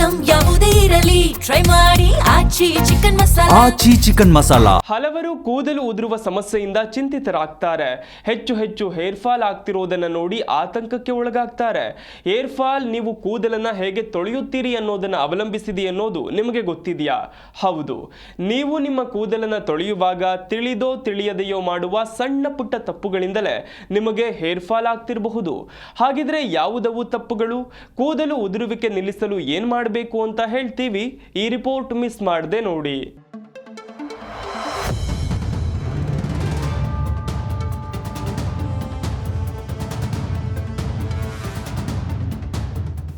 Item ಯಾವುದೇ ಇರಲಿ try ಮಾಡಿ ಆಚಿ ಚಿಕನ್ ಮಸಾಲಾ. ಹಲವರು ಕೂದಲು ಉದುರುವ ಸಮಸ್ಯೆಯಿಂದ ಚಿಂತಿತರಾಗ್ತಾರೆ. ಹೆಚ್ಚು ಹೇರ್ ಫಾಲ್ ಆಗ್ತಿರೋದನ್ನ ನೋಡಿ ಆತಂಕಕ್ಕೆ ಒಳಗಾಗ್ತಾರೆ. ಹೇರ್ ಫಾಲ್ ನೀವು ಕೂದಲನ್ನ ಹೇಗೆ ತೊಳೆಯುತ್ತೀರಿ ಅನ್ನೋದನ್ನ ಅವಲಂಬಿಸಿದೆ ಅನ್ನೋದು ನಿಮಗೆ ಗೊತ್ತಿದೆಯಾ? ಹೌದು, ನೀವು ನಿಮ್ಮ ಕೂದಲನ್ನ ತೊಳೆಯುವಾಗ ತಿಳಿದೋ ತಿಳಿಯದೆಯೋ ಮಾಡುವ ಸಣ್ಣ ಪುಟ್ಟ ತಪ್ಪುಗಳಿಂದಲೇ ನಿಮಗೆ ಹೇರ್ ಫಾಲ್ ಆಗ್ತಿರಬಹುದು. ಹಾಗಿದ್ರೆ ಯಾವುದವು ತಪ್ಪುಗಳು? ಕೂದಲು ಉದುರುವಿಕೆ ನಿಲ್ಲಿಸಲು ಏನ್ ಮಾಡಬೇಕು ಅಂತ ಹೇಳ್ತೀವಿ. ಈ ರಿಪೋರ್ಟ್ ಮಿಸ್ ಮಾಡದೆ ನೋಡಿ.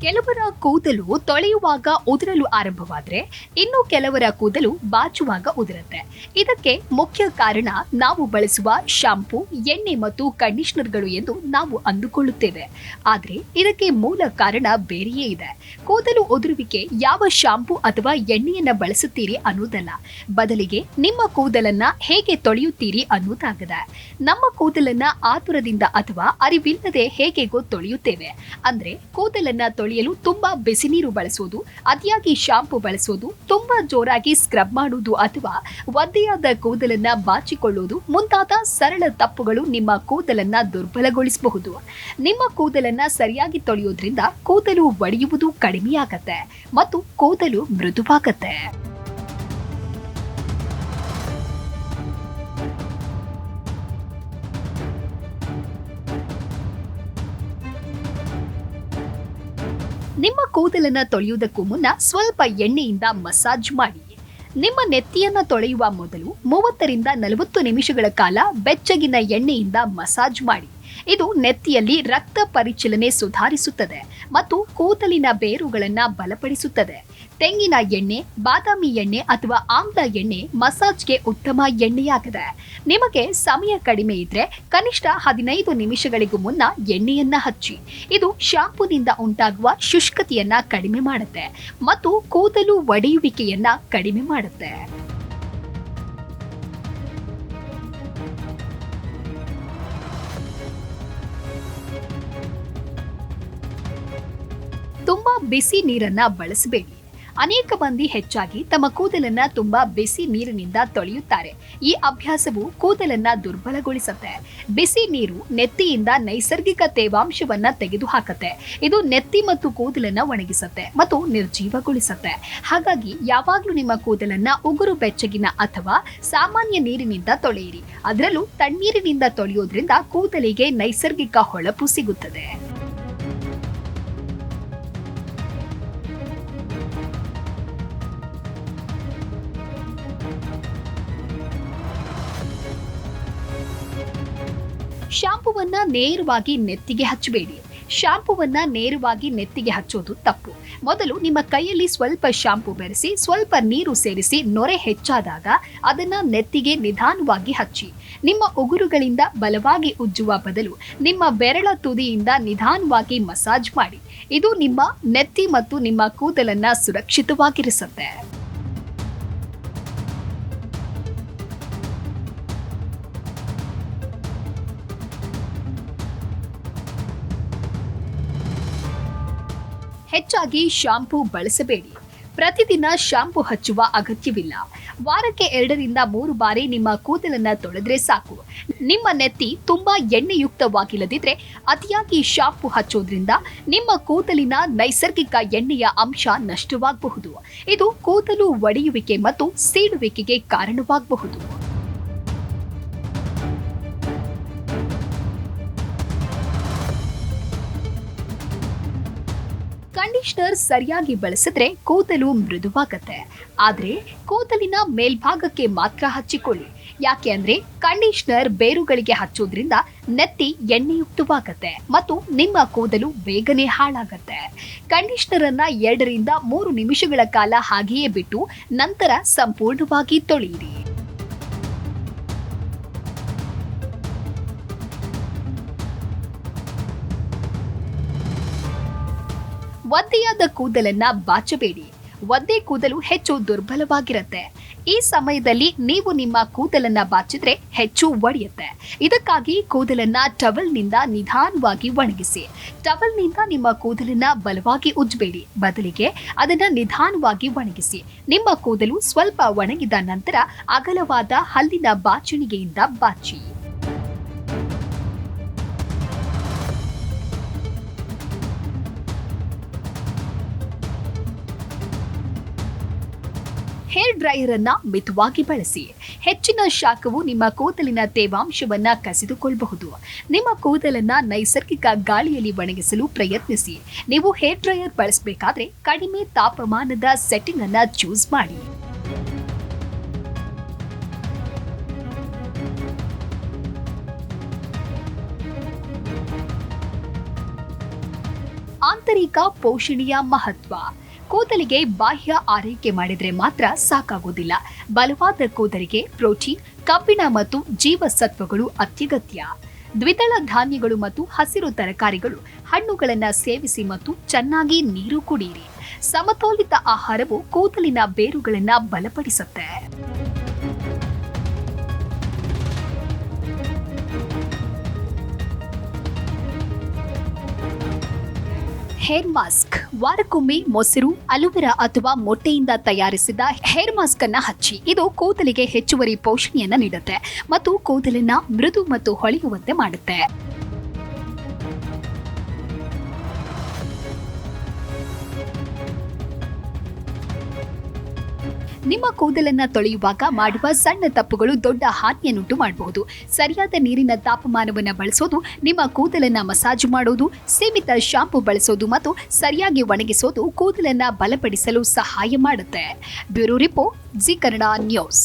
ಕೆಲವರ ಕೂದಲು ತೊಳೆಯುವಾಗ ಉದುರಲು ಆರಂಭವಾದ್ರೆ ಇನ್ನು ಕೆಲವರ ಕೂದಲು ಬಾಚುವಾಗ ಉದುರುತ್ತೆ. ಇದಕ್ಕೆ ಮುಖ್ಯ ಕಾರಣ ನಾವು ಬಳಸುವ ಶಾಂಪೂ, ಎಣ್ಣೆ ಮತ್ತು ಕಂಡೀಷನರ್ಗಳು ಎಂದು ನಾವು ಅಂದುಕೊಳ್ಳುತ್ತೇವೆ. ಆದ್ರೆ ಇದಕ್ಕೆ ಮೂಲ ಕಾರಣ ಬೇರೆಯೇ ಇದೆ. ಕೂದಲು ಉದುರುವಿಕೆ ಯಾವ ಶಾಂಪೂ ಅಥವಾ ಎಣ್ಣೆಯನ್ನ ಬಳಸುತ್ತೀರಿ ಅನ್ನೋದಲ್ಲ, ಬದಲಿಗೆ ನಿಮ್ಮ ಕೂದಲನ್ನ ಹೇಗೆ ತೊಳೆಯುತ್ತೀರಿ ಅನ್ನೋದಾಗಿದೆ. ನಮ್ಮ ಕೂದಲನ್ನ ಆತುರದಿಂದ ಅಥವಾ ಅರಿವಿಲ್ಲದೆ ಹೇಗೆಗೋ ತೊಳೆಯುತ್ತೇವೆ. ಅಂದ್ರೆ ಕೂದಲನ್ನ ತೊಳೆಯಲು ತುಂಬಾ ಬಿಸಿ ನೀರು ಬಳಸೋದು, ಅತಿಯಾಗಿ ಶಾಂಪೂ ಬಳಸೋದು, ತುಂಬಾ ಜೋರಾಗಿ ಸ್ಕ್ರಬ್ ಮಾಡುವುದು ಅಥವಾ ಒದ್ದೆಯಾದ ಕೂದಲನ್ನ ಬಾಚಿಕೊಳ್ಳುವುದು ಮುಂತಾದ ಸರಳ ತಪ್ಪುಗಳು ನಿಮ್ಮ ಕೂದಲನ್ನ ದುರ್ಬಲಗೊಳಿಸಬಹುದು. ನಿಮ್ಮ ಕೂದಲನ್ನ ಸರಿಯಾಗಿ ತೊಳೆಯೋದ್ರಿಂದ ಕೂದಲು ಒಡೆಯುವುದು ಕಡಿಮೆಯಾಗತ್ತೆ ಮತ್ತು ಕೂದಲು ಮೃದುವಾಗತ್ತೆ. ನಿಮ್ಮ ಕೂದಲನ್ನ ತೊಳೆಯುವುದಕ್ಕೂ ಮುನ್ನ ಸ್ವಲ್ಪ ಎಣ್ಣೆಯಿಂದ ಮಸಾಜ್ ಮಾಡಿ. ನಿಮ್ಮ ನೆತ್ತಿಯನ್ನ ತೊಳೆಯುವ ಮೊದಲು 30 ರಿಂದ 40 ನಿಮಿಷಗಳ ಕಾಲ ಬೆಚ್ಚಗಿನ ಎಣ್ಣೆಯಿಂದ ಮಸಾಜ್ ಮಾಡಿ. ಇದು ನೆತ್ತಿಯಲ್ಲಿ ರಕ್ತ ಪರಿಚಲನೆ ಸುಧಾರಿಸುತ್ತದೆ ಮತ್ತು ಕೂದಲಿನ ಬೇರುಗಳನ್ನ ಬಲಪಡಿಸುತ್ತದೆ. ತೆಂಗಿನ ಎಣ್ಣೆ, ಬಾದಾಮಿ ಎಣ್ಣೆ ಅಥವಾ ಆಮ್ಲ ಎಣ್ಣೆ ಮಸಾಜ್ಗೆ ಉತ್ತಮ ಎಣ್ಣೆಯಾಗಿದೆ. ನಿಮಗೆ ಸಮಯ ಕಡಿಮೆ ಇದ್ರೆ ಕನಿಷ್ಠ 15 ನಿಮಿಷಗಳಿಗೂ ಮುನ್ನ ಎಣ್ಣೆಯನ್ನ ಹಚ್ಚಿ. ಇದು ಶಾಂಪೂನಿಂದ ಉಂಟಾಗುವ ಶುಷ್ಕತೆಯನ್ನ ಕಡಿಮೆ ಮಾಡುತ್ತೆ ಮತ್ತು ಕೂದಲು ಒಡೆಯುವಿಕೆಯನ್ನ ಕಡಿಮೆ ಮಾಡುತ್ತೆ. ತುಂಬಾ ಬಿಸಿ ನೀರನ್ನ ಬಳಸಬೇಡಿ. ಅನೇಕ ಮಂದಿ ಹೆಚ್ಚಾಗಿ ತಮ್ಮ ಕೂದಲನ್ನ ತುಂಬಾ ಬಿಸಿ ನೀರಿನಿಂದ ತೊಳೆಯುತ್ತಾರೆ. ಈ ಅಭ್ಯಾಸವು ಕೂದಲನ್ನ ದುರ್ಬಲಗೊಳಿಸುತ್ತೆ. ಬಿಸಿ ನೀರು ನೆತ್ತಿಯಿಂದ ನೈಸರ್ಗಿಕ ತೇವಾಂಶವನ್ನ ತೆಗೆದುಹಾಕುತ್ತೆ. ಇದು ನೆತ್ತಿ ಮತ್ತು ಕೂದಲನ್ನ ಒಣಗಿಸುತ್ತೆ ಮತ್ತು ನಿರ್ಜೀವಗೊಳಿಸುತ್ತೆ. ಹಾಗಾಗಿ ಯಾವಾಗಲೂ ನಿಮ್ಮ ಕೂದಲನ್ನ ಉಗುರು ಬೆಚ್ಚಗಿನ ಅಥವಾ ಸಾಮಾನ್ಯ ನೀರಿನಿಂದ ತೊಳೆಯಿರಿ. ಅದರಲ್ಲೂ ತಣ್ಣೀರಿನಿಂದ ತೊಳೆಯೋದ್ರಿಂದ ಕೂದಲಿಗೆ ನೈಸರ್ಗಿಕ ಹೊಳಪು ಸಿಗುತ್ತದೆ. ಶಾಂಪೂವನ್ನ ನೇರವಾಗಿ ನೆತ್ತಿಗೆ ಹಚ್ಚಬೇಡಿ. ಶಾಂಪೂವನ್ನ ನೇರವಾಗಿ ನೆತ್ತಿಗೆ ಹಚ್ಚೋದು ತಪ್ಪು. ಮೊದಲು ನಿಮ್ಮ ಕೈಯಲ್ಲಿ ಸ್ವಲ್ಪ ಶಾಂಪೂ ಬೆರೆಸಿ ಸ್ವಲ್ಪ ನೀರು ಸೇರಿಸಿ ನೊರೆ ಹೆಚ್ಚಾದಾಗ ಅದನ್ನ ನೆತ್ತಿಗೆ ನಿಧಾನವಾಗಿ ಹಚ್ಚಿ. ನಿಮ್ಮ ಉಗುರುಗಳಿಂದ ಬಲವಾಗಿ ಉಜ್ಜುವ ಬದಲು ನಿಮ್ಮ ಬೆರಳ ತುದಿಯಿಂದ ನಿಧಾನವಾಗಿ ಮಸಾಜ್ ಮಾಡಿ. ಇದು ನಿಮ್ಮ ನೆತ್ತಿ ಮತ್ತು ನಿಮ್ಮ ಕೂದಲನ್ನ ಸುರಕ್ಷಿತವಾಗಿರಿಸುತ್ತೆ. ಹೆಚ್ಚಾಗಿ ಶಾಂಪೂ ಬಳಸಬೇಡಿ. ಪ್ರತಿದಿನ ಶಾಂಪೂ ಹಚ್ಚುವ ಅಗತ್ಯವಿಲ್ಲ. ವಾರಕ್ಕೆ 2 ರಿಂದ 3 ಬಾರಿ ನಿಮ್ಮ ಕೂದಲನ್ನ ತೊಳೆದ್ರೆ ಸಾಕು. ನಿಮ್ಮ ನೆತ್ತಿ ತುಂಬಾ ಎಣ್ಣೆಯುಕ್ತವಾಗಿಲ್ಲದಿದ್ರೆ ಅತಿಯಾಗಿ ಶಾಂಪೂ ಹಚ್ಚೋದ್ರಿಂದ ನಿಮ್ಮ ಕೂದಲಿನ ನೈಸರ್ಗಿಕ ಎಣ್ಣೆಯ ಅಂಶ ನಷ್ಟವಾಗಬಹುದು. ಇದು ಕೂದಲು ಒಡೆಯುವಿಕೆ ಮತ್ತು ಸೀಳುವಿಕೆಗೆ ಕಾರಣವಾಗಬಹುದು. ಕಂಡೀಷನರ್ ಸರಿಯಾಗಿ ಬಳಸಿದ್ರೆ ಕೂದಲು ಮೃದುವಾಗತ್ತೆ. ಆದ್ರೆ ಕೂದಲಿನ ಮೇಲ್ಭಾಗಕ್ಕೆ ಮಾತ್ರ ಹಚ್ಚಿಕೊಳ್ಳಿ. ಯಾಕೆ ಅಂದ್ರೆ ಕಂಡೀಷನರ್ ಬೇರುಗಳಿಗೆ ಹಚ್ಚೋದ್ರಿಂದ ನೆತ್ತಿ ಎಣ್ಣೆಯುಕ್ತವಾಗತ್ತೆ ಮತ್ತು ನಿಮ್ಮ ಕೂದಲು ಬೇಗನೆ ಹಾಳಾಗತ್ತೆ. ಕಂಡೀಷನರ್ ಅನ್ನ 2 ರಿಂದ 3 ನಿಮಿಷಗಳ ಕಾಲ ಹಾಗೆಯೇ ಬಿಟ್ಟು ನಂತರ ಸಂಪೂರ್ಣವಾಗಿ ತೊಳೆಯಿರಿ. ಒದ್ದೆಯಾದ ಕೂದಲನ್ನ ಬಾಚಬೇಡಿ. ಒದ್ದೆ ಕೂದಲು ಹೆಚ್ಚು ದುರ್ಬಲವಾಗಿರುತ್ತೆ. ಈ ಸಮಯದಲ್ಲಿ ನೀವು ನಿಮ್ಮ ಕೂದಲನ್ನ ಬಾಚಿದ್ರೆ ಹೆಚ್ಚು ಒಡೆಯುತ್ತೆ. ಇದಕ್ಕಾಗಿ ಕೂದಲನ್ನ ಟವಲ್ನಿಂದ ನಿಧಾನವಾಗಿ ಒಣಗಿಸಿ. ಟವಲ್ನಿಂದ ನಿಮ್ಮ ಕೂದಲನ್ನ ಬಲವಾಗಿ ಉಜ್ಜಬೇಡಿ, ಬದಲಿಗೆ ಅದನ್ನ ನಿಧಾನವಾಗಿ ಒಣಗಿಸಿ. ನಿಮ್ಮ ಕೂದಲು ಸ್ವಲ್ಪ ಒಣಗಿದ ನಂತರ ಅಗಲವಾದ ಹಲ್ಲಿನ ಬಾಚಣಿಗೆಯಿಂದ ಬಾಚಿ. ಹೇರ್ ಡ್ರೈಯರ್ ಅನ್ನ ಮಿತವಾಗಿ ಬಳಸಿ. ಹೆಚ್ಚಿನ ಶಾಖವು ನಿಮ್ಮ ಕೂದಲಿನ ತೇವಾಂಶವನ್ನ ಕಸಿದುಕೊಳ್ಳಬಹುದು. ನಿಮ್ಮ ಕೂದಲನ್ನ ನೈಸರ್ಗಿಕ ಗಾಳಿಯಲ್ಲಿ ಒಣಗಿಸಲು ಪ್ರಯತ್ನಿಸಿ. ನೀವು ಹೇರ್ ಡ್ರೈಯರ್ ಬಳಸಬೇಕಾದ್ರೆ ಕಡಿಮೆ ತಾಪಮಾನದ ಸೆಟ್ಟಿಂಗ್ ಅನ್ನ ಚೂಸ್ ಮಾಡಿ. ಆಂತರಿಕ ಪೋಷಣೆಯ ಮಹತ್ವ. ಕೂದಲಿಗೆ ಬಾಹ್ಯ ಆರೈಕೆ ಮಾಡಿದ್ರೆ ಮಾತ್ರ ಸಾಕಾಗುವುದಿಲ್ಲ. ಬಲವಾದ ಕೂದಲಿಗೆ ಪ್ರೋಟೀನ್, ಕಬ್ಬಿಣ ಮತ್ತು ಜೀವಸತ್ವಗಳು ಅತ್ಯಗತ್ಯ. ದ್ವಿದಳ ಧಾನ್ಯಗಳು ಮತ್ತು ಹಸಿರು ತರಕಾರಿಗಳು, ಹಣ್ಣುಗಳನ್ನು ಸೇವಿಸಿ ಮತ್ತು ಚೆನ್ನಾಗಿ ನೀರು ಕುಡಿಯಿರಿ. ಸಮತೋಲಿತ ಆಹಾರವು ಕೂದಲಿನ ಬೇರುಗಳನ್ನು ಬಲಪಡಿಸುತ್ತೆ. Hair mask. ವಾರಕ್ಕೊಮ್ಮೆ ಮೊಸರು, ಅಲೋವೆರಾ ಅಥವಾ ಮೊಟ್ಟೆಯಿಂದ ತಯಾರಿಸಿದ ಹೇರ್ ಮಾಸ್ಕ್ ಅನ್ನ ಹಚ್ಚಿ. ಇದು ಕೂದಲಿಗೆ ಹೆಚ್ಚುವರಿ ಪೋಷಣೆಯನ್ನ ನೀಡುತ್ತೆ ಮತ್ತು ಕೂದಲನ್ನ ಮೃದು ಮತ್ತು ಹೊಳೆಯುವಂತೆ ಮಾಡುತ್ತೆ. ನಿಮ್ಮ ಕೂದಲನ್ನ ತೊಳೆಯುವಾಗ ಮಾಡುವ ಸಣ್ಣ ತಪ್ಪುಗಳು ದೊಡ್ಡ ಹಾನಿಯನ್ನುಂಟು ಮಾಡಬಹುದು. ಸರಿಯಾದ ನೀರಿನ ತಾಪಮಾನವನ್ನು ಬಳಸೋದು, ನಿಮ್ಮ ಕೂದಲನ್ನ ಮಸಾಜ್ ಮಾಡೋದು, ಸೀಮಿತ ಶಾಂಪೂ ಬಳಸೋದು ಮತ್ತು ಸರಿಯಾಗಿ ಒಣಗಿಸೋದು ಕೂದಲನ್ನ ಬಲಪಡಿಸಲು ಸಹಾಯ ಮಾಡುತ್ತೆ. Bureau report, G Kannada news.